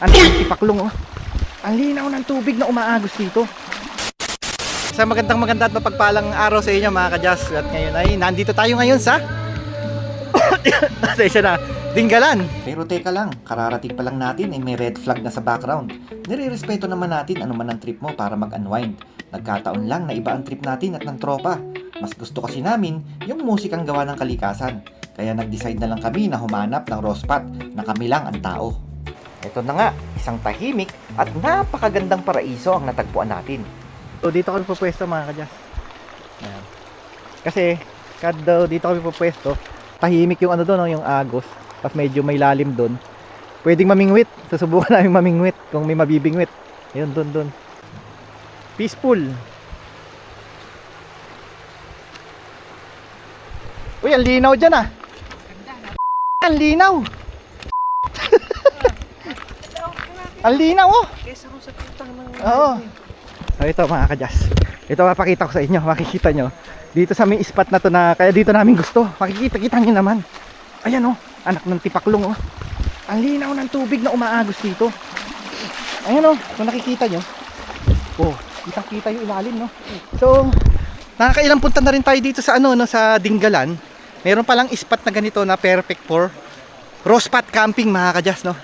Ano yung tipaklong oh. Ang linaw ng tubig na umaagos dito. Sa maganda at mapagpalang araw sa inyo mga kadyas. At ngayon ay nandito tayo ngayon sa Atensya na, Dinggalan. Pero teka lang, kararating pa lang natin ay may red flag na sa background. Nire-respeto naman natin ano man ang trip mo para mag-unwind. Nagkataon lang na iba ang trip natin at ng tropa. Mas gusto kasi namin yung musikang gawa ng kalikasan. Kaya nag-decide na lang kami na humanap ng raw spot na kami lang ang tao. Ito na nga, isang tahimik at napakagandang paraiso ang natagpuan natin. So dito kami pupwesto mga kadyas. Ayan. Kasi kada dito kami pupwesto, tahimik yung ano doon, yung agos. Tapos medyo may lalim doon. Pwedeng mamingwit. Susubukan namin mamingwit kung may mabibingwit. Ayun doon. Peaceful. Uy, ang linaw dyan ah. Ang linaw. Ang linaw oh. Kesa ko sa putang ng... Oo. So ito mga kadyas. Ito papakita ko sa inyo. Makikita nyo. Dito sa may spot na to na kaya dito namin gusto. Makikita nyo naman. Ayan oh. Anak ng tipaklong oh. Ang linaw ng tubig na umaagos dito. Ayan oh. Kung nakikita nyo. Oh. Kitang kita yung ilalim no. So nakakailang punta na rin tayo dito sa ano no, sa Dinggalan. Meron palang spot na ganito na perfect for raw spot camping mga kadyas no.